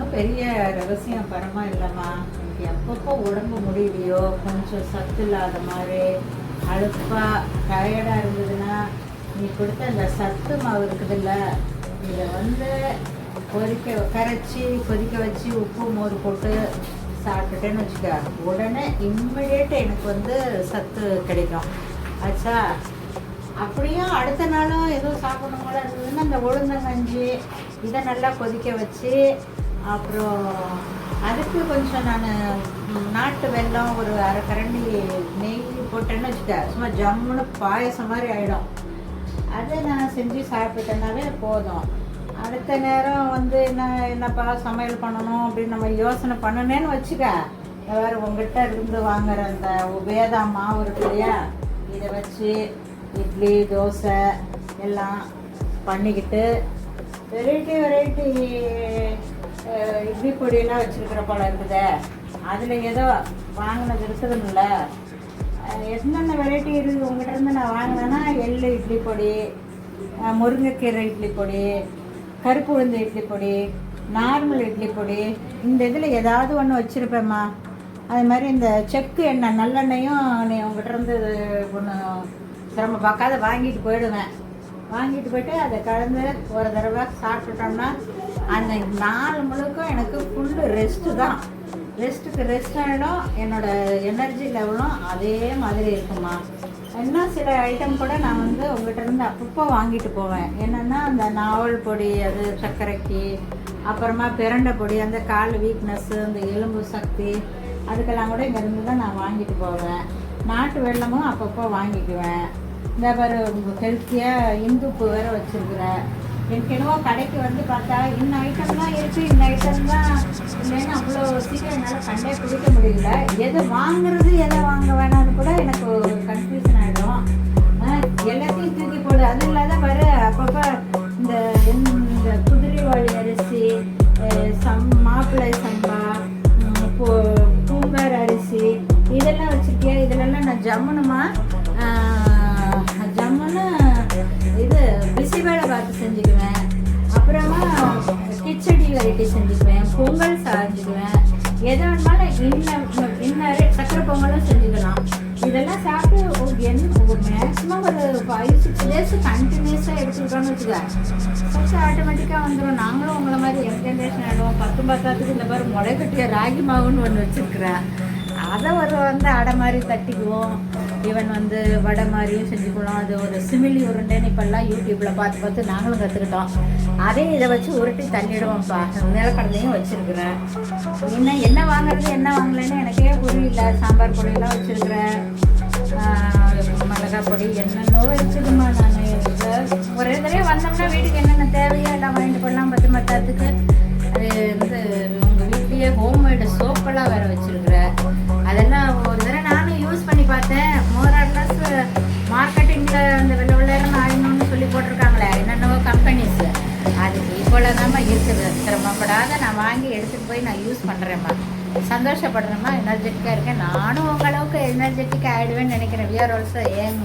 ஒன்றும் பெரிய ரகசியம் பரமா இல்லைம்மா. எனக்கு எப்பப்போ உடம்பு முடியலையோ கொஞ்சம் சத்து இல்லாத மாதிரி அழுப்பாக டயர்டாக இருந்ததுன்னா நீ கொடுத்த அந்த சத்து மாவு இருக்குதுல்ல, இதை வந்து கரைச்சி கொதிக்க வச்சு உப்பு மோர் போட்டு சாப்பிட்டுட்டேன்னு வச்சுக்க, உடனே இம்மிடியேட் எனக்கு வந்து சத்து கிடைக்கும். ஆச்சா, அப்படியும் அடுத்த நாளும் எதுவும் சாப்பிடணும் போல இருந்ததுன்னா அந்த உளுந்தங்கஞ்சி இதை நல்லா கொதிக்க வச்சு, அப்புறம் அதுக்கு கொஞ்சம் நான் நாட்டு வெல்லம் ஒரு அரை கரண்டி நெய் போட்டேன்னு வச்சுக்க, சும்மா ஜம்முன்னு பாயசம் மாதிரி ஆகிடும். அதை நான் செஞ்சு சாப்பிட்டேன்னாவே போதும். அடுத்த நேரம் வந்து என்னப்பா சமையல் பண்ணணும் அப்படின்னு நம்ம யோசனை பண்ணனேன்னு வச்சுக்க, வேறு உங்கள்கிட்ட இருந்து வாங்குற அந்த வேதா மாவு இருக்கு இல்லையா, இதை வச்சு இட்லி தோசை எல்லாம் பண்ணிக்கிட்டு வெரைட்டி இட்லி பொடியெல்லாம் வச்சுருக்கிற போல இருக்குது. அதில் ஏதோ வாங்கினது இருக்குதுல்ல, என்னென்ன வெரைட்டி இருக்குது உங்கள்கிட்ட இருந்து நான் வாங்கினேன்னா எள்ளு இட்லி பொடி, முருங்கைக்கீரை இட்லி பொடி, கருப்பு உளுந்து இட்லி பொடி, நார்மல் இட்லி பொடி, இந்த இதில் ஏதாவது ஒன்று வச்சுருப்பேம்மா. அது மாதிரி இந்த செக்கு எண்ணெய் நல்லெண்ணெயும் நீ உங்கள்கிட்ட இருந்து ஒன்று சிரமம் பார்க்காத வாங்கிட்டு போயிடுவேன். வாங்கிட்டு போய்ட்டு அதை கலந்து ஒரு தடவை சாப்பிட்டுட்டோம்னா அந்த நாள் முழுக்கும் எனக்கு ஃபுல்லு ரெஸ்ட்டு தான். ரெஸ்ட் ஆகிடும். என்னோடய எனர்ஜி லெவலும் அதே மாதிரி இருக்குமா. இன்னும் சில ஐட்டம் கூட நான் வந்து உங்கள்கிட்ட இருந்து அப்பப்போ வாங்கிட்டு போவேன். என்னென்னா அந்த நாவல் பொடி, அது சர்க்கரைக்கு, அப்புறமா பிரண்டை பொடி, அந்த கால் வீக்னஸ்ஸு, அந்த எலும்பு சக்தி, அதுக்கெல்லாம் கூட இங்கேருந்து தான் நான் வாங்கிட்டு போவேன். நாட்டு வெல்லமும் அப்பப்போ வாங்கிக்குவேன். இந்த மாதிரி ஹெல்த்தியாக இந்துப்பு வேறு வச்சுருக்குறேன். எனக்கு என்னவோ கடைக்கு வந்து பார்த்தா இந்த ஐட்டம் தான் இருக்குது, இந்த ஐட்டம் தான் இல்லைன்னு அவ்வளோ சீக்கிரம் என்னால் கண்டே பிடிக்க முடியல. எதை வாங்குறது எதை வாங்க வேணாம்னு கூட எனக்கு ஒரு கன்ஃபியூஷன் ஆகிடும். எல்லாத்தையும் தூக்கி போடு. அது இல்லாத வர அப்பப்போ இந்த குதிரைவாளி அரிசி, மாப்பிள்ளை சம்பா, பூங்கார் அரிசி இதெல்லாம் வச்சுருக்கியா, இதெல்லாம் நான் ஜம்முன்னு இது பிசிவேளை பார்த்து செஞ்சுக்குவேன். அப்புறமா கிச்சடி வெரைட்டி செஞ்சுக்குவேன், பொங்கல் செஞ்சுக்குவேன். எதை வேணுமாலும் இன்னொரு சக்கரை பொங்கலும் செஞ்சுக்கலாம். இதெல்லாம் சாப்பிட்டு மேக்ஸிமம் ஒரு 5-6 days கண்டினியூஸாக எடுத்துக்கிட்டோன்னு வச்சுக்க, சத்து ஆட்டோமேட்டிக்காக வந்துடும். நாங்களும் உங்களை மாதிரி என்கண்டேஷன் ஆகிடுவோம். 10 இந்த மாதிரி முளைக்கட்டிய ராகி மாவுன்னு ஒன்று வச்சுருக்குறேன். அதை வந்து அடை மாதிரி தட்டிக்குவோம். ஈவன் வந்து வடை மாதிரியும் செஞ்சுக்கலாம். அது ஒரு சிமிலி உருண்டைன்னு இப்போல்லாம் யூடியூப்பில் பார்த்து நாங்களும் கற்றுக்கிட்டோம். அதே இதை வச்சு உருட்டி தள்ளிடுவோம்ப்பா. நிலக்கடலையும் வச்சுருக்குறேன். இன்னும் என்ன வாங்குறது என்ன வாங்கலைன்னு எனக்கே புரியல. சாம்பார் பொடியெல்லாம் வச்சுருக்குறேன், மிளகா பொடி என்னென்னோ இருக்குதுமா. நான் ஒரே தடவை வந்தோம்னா வீட்டுக்கு என்னென்ன தேவையோ எல்லாம் வாங்கிட்டு போடலாம். மற்றத்துக்கு அது வந்து உங்கள் வீட்லேயே ஹோம்மேடு சோப்பெல்லாம் வேறு வச்சுருக்குறேன். அதெல்லாம் ஒரு தடவை நானும் யூஸ் பண்ணி பார்த்தேன். மோரார்லஸ் மார்க்கெட்டிங்கில் அந்த வெள்ளைன்னு ஆயிடணும்னு சொல்லி போட்டிருக்காங்களே என்னென்னவோ கம்பெனிஸ், அது ஈக்குவலாக தான்மா இருக்குது. சிரமப்படாத நான் வாங்கி எடுத்துகிட்டு போய் நான் யூஸ் பண்ணுறேம்மா. சந்தோஷப்படுறேம்மா, எனர்ஜெட்டிக்காக இருக்கேன். நானும் உங்களவுக்கு எனர்ஜெட்டிக்காக ஆகிடுவேன்னு நினைக்கிறேன். We are also young.